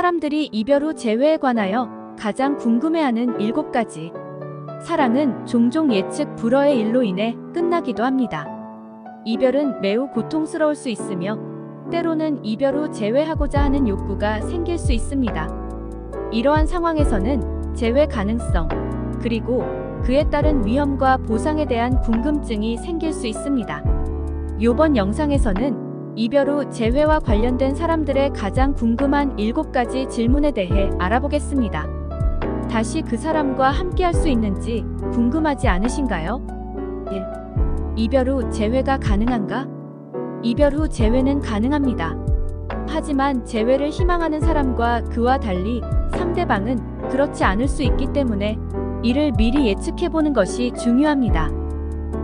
사람들이 이별 후 재회에 관하여 가장 궁금해하는 7가지. 사랑은 종종 예측 불허의 일로 인해 끝나기도 합니다. 이별은 매우 고통스러울 수 있으며 때로는 이별 후 재회하고자 하는 욕구가 생길 수 있습니다. 이러한 상황에서는 재회 가능성, 그리고 그에 따른 위험과 보상에 대한 궁금증이 생길 수 있습니다. 이번 영상에서는 이별 후 재회와 관련된 사람들의 가장 궁금한 7가지 질문에 대해 알아보겠습니다. 다시 그 사람과 함께할 수 있는지 궁금하지 않으신가요? 1. 이별 후 재회가 가능한가? 이별 후 재회는 가능합니다. 하지만 재회를 희망하는 사람과 그와 달리 상대방은 그렇지 않을 수 있기 때문에 이를 미리 예측해보는 것이 중요합니다.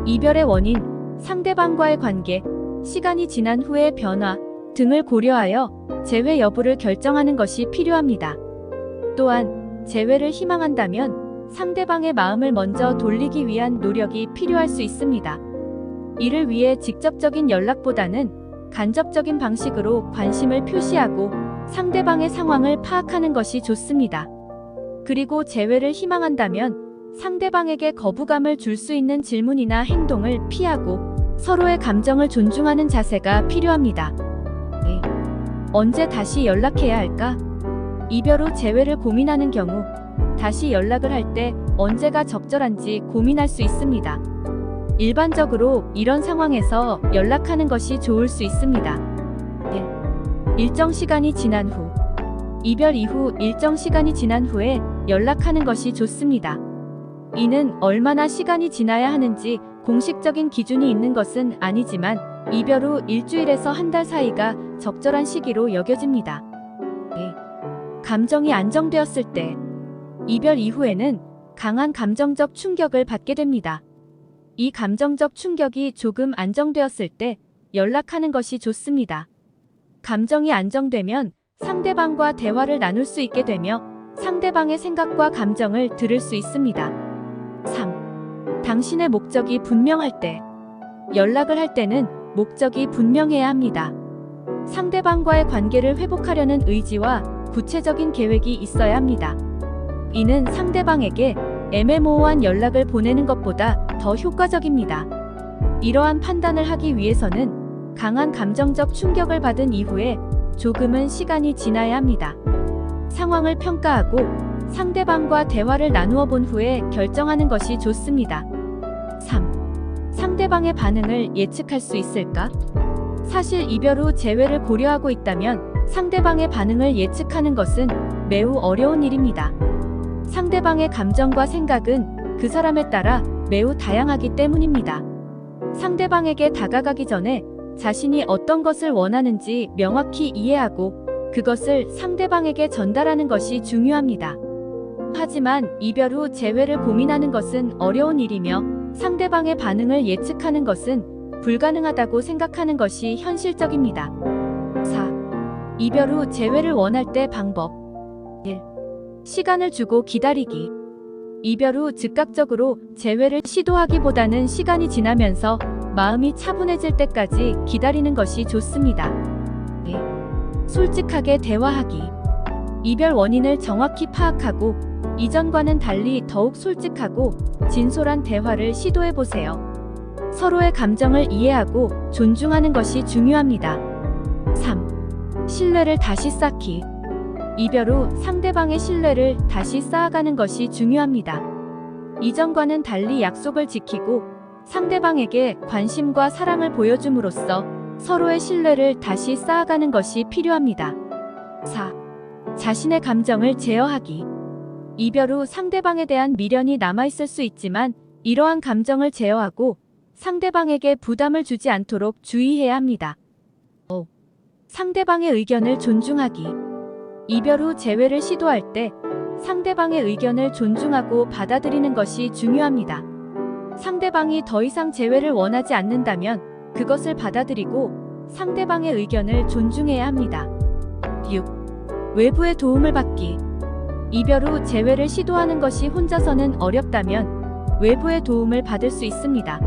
이별의 원인, 상대방과의 관계, 시간이 지난 후의 변화 등을 고려하여 재회 여부를 결정하는 것이 필요합니다. 또한 재회를 희망한다면 상대방의 마음을 먼저 돌리기 위한 노력이 필요할 수 있습니다. 이를 위해 직접적인 연락보다는 간접적인 방식으로 관심을 표시하고 상대방의 상황을 파악하는 것이 좋습니다. 그리고 재회를 희망한다면 상대방에게 거부감을 줄 수 있는 질문이나 행동을 피하고 서로의 감정을 존중하는 자세가 필요합니다. 네. 언제 다시 연락해야 할까? 이별 후 재회를 고민하는 경우 다시 연락을 할 때 언제가 적절한지 고민할 수 있습니다. 일반적으로 이런 상황에서 연락하는 것이 좋을 수 있습니다. 1. 일정 시간이 지난 후. 이별 이후 일정 시간이 지난 후에 연락하는 것이 좋습니다. 이는 얼마나 시간이 지나야 하는지 공식적인 기준이 있는 것은 아니지만 이별 후 일주일에서 한 달 사이가 적절한 시기로 여겨집니다. 네. 감정이 안정되었을 때. 이별 이후에는 강한 감정적 충격을 받게 됩니다. 이 감정적 충격이 조금 안정되었을 때 연락하는 것이 좋습니다. 감정이 안정되면 상대방과 대화를 나눌 수 있게 되며 상대방의 생각과 감정을 들을 수 있습니다. 3. 당신의 목적이 분명할 때. 연락을 할 때는 목적이 분명해야 합니다. 상대방과의 관계를 회복하려는 의지와 구체적인 계획이 있어야 합니다. 이는 상대방에게 애매모호한 연락을 보내는 것보다 더 효과적입니다. 이러한 판단을 하기 위해서는 강한 감정적 충격을 받은 이후에 조금은 시간이 지나야 합니다. 상황을 평가하고 상대방과 대화를 나누어 본 후에 결정하는 것이 좋습니다. 3. 상대방의 반응을 예측할 수 있을까? 사실 이별 후 재회를 고려하고 있다면 상대방의 반응을 예측하는 것은 매우 어려운 일입니다. 상대방의 감정과 생각은 그 사람에 따라 매우 다양하기 때문입니다. 상대방에게 다가가기 전에 자신이 어떤 것을 원하는지 명확히 이해하고 그것을 상대방에게 전달하는 것이 중요합니다. 하지만 이별 후 재회를 고민하는 것은 어려운 일이며 상대방의 반응을 예측하는 것은 불가능하다고 생각하는 것이 현실적입니다. 4. 이별 후 재회를 원할 때 방법. 1. 시간을 주고 기다리기. 이별 후 즉각적으로 재회를 시도하기보다는 시간이 지나면서 마음이 차분해질 때까지 기다리는 것이 좋습니다. 2. 솔직하게 대화하기. 이별 원인을 정확히 파악하고 이전과는 달리 더욱 솔직하고 진솔한 대화를 시도해보세요. 서로의 감정을 이해하고 존중하는 것이 중요합니다. 3. 신뢰를 다시 쌓기. 이별 후 상대방의 신뢰를 다시 쌓아가는 것이 중요합니다. 이전과는 달리 약속을 지키고 상대방에게 관심과 사랑을 보여줌으로써 서로의 신뢰를 다시 쌓아가는 것이 필요합니다. 4. 자신의 감정을 제어하기. 이별 후 상대방에 대한 미련이 남아있을 수 있지만 이러한 감정을 제어하고 상대방에게 부담을 주지 않도록 주의해야 합니다. 5. 상대방의 의견을 존중하기. 이별 후 재회를 시도할 때 상대방의 의견을 존중하고 받아들이는 것이 중요합니다. 상대방이 더 이상 재회를 원하지 않는다면 그것을 받아들이고 상대방의 의견을 존중해야 합니다. 6. 외부의 도움을 받기. 이별 후 재회를 시도하는 것이 혼자서는 어렵다면 외부의 도움을 받을 수 있습니다.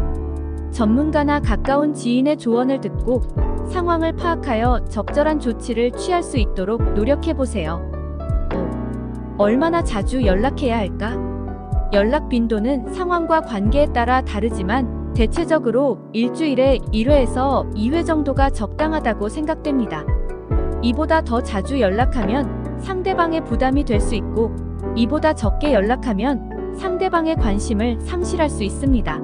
전문가나 가까운 지인의 조언을 듣고 상황을 파악하여 적절한 조치를 취할 수 있도록 노력해보세요. 얼마나 자주 연락해야 할까? 연락 빈도는 상황과 관계에 따라 다르지만 대체적으로 일주일에 1회에서 2회 정도가 적당하다고 생각됩니다. 이보다 더 자주 연락하면 상대방의 부담이 될 수 있고, 이보다 적게 연락하면 상대방의 관심을 상실할 수 있습니다.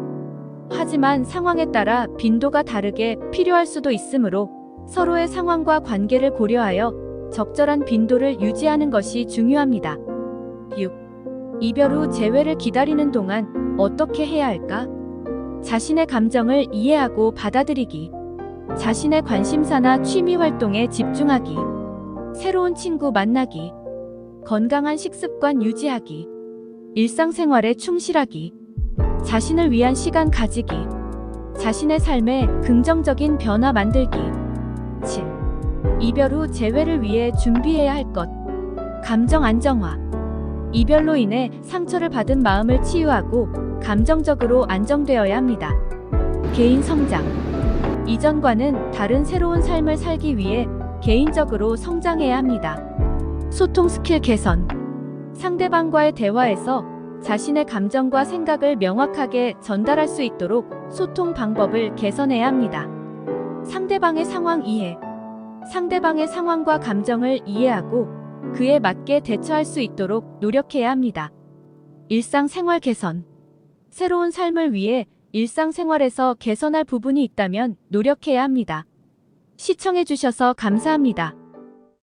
하지만 상황에 따라 빈도가 다르게 필요할 수도 있으므로 서로의 상황과 관계를 고려하여 적절한 빈도를 유지하는 것이 중요합니다. 6. 이별 후 재회를 기다리는 동안 어떻게 해야 할까? 자신의 감정을 이해하고 받아들이기, 자신의 관심사나 취미 활동에 집중하기, 새로운 친구 만나기, 건강한 식습관 유지하기, 일상생활에 충실하기, 자신을 위한 시간 가지기, 자신의 삶에 긍정적인 변화 만들기. 7. 이별 후 재회를 위해 준비해야 할 것. 감정 안정화. 이별로 인해 상처를 받은 마음을 치유하고 감정적으로 안정되어야 합니다. 개인 성장. 이전과는 다른 새로운 삶을 살기 위해 개인적으로 성장해야 합니다. 소통 스킬 개선. 상대방과의 대화에서 자신의 감정과 생각을 명확하게 전달할 수 있도록 소통 방법을 개선해야 합니다. 상대방의 상황 이해. 상대방의 상황과 감정을 이해하고 그에 맞게 대처할 수 있도록 노력해야 합니다. 일상생활 개선. 새로운 삶을 위해 일상생활에서 개선할 부분이 있다면 노력해야 합니다. 시청해주셔서 감사합니다.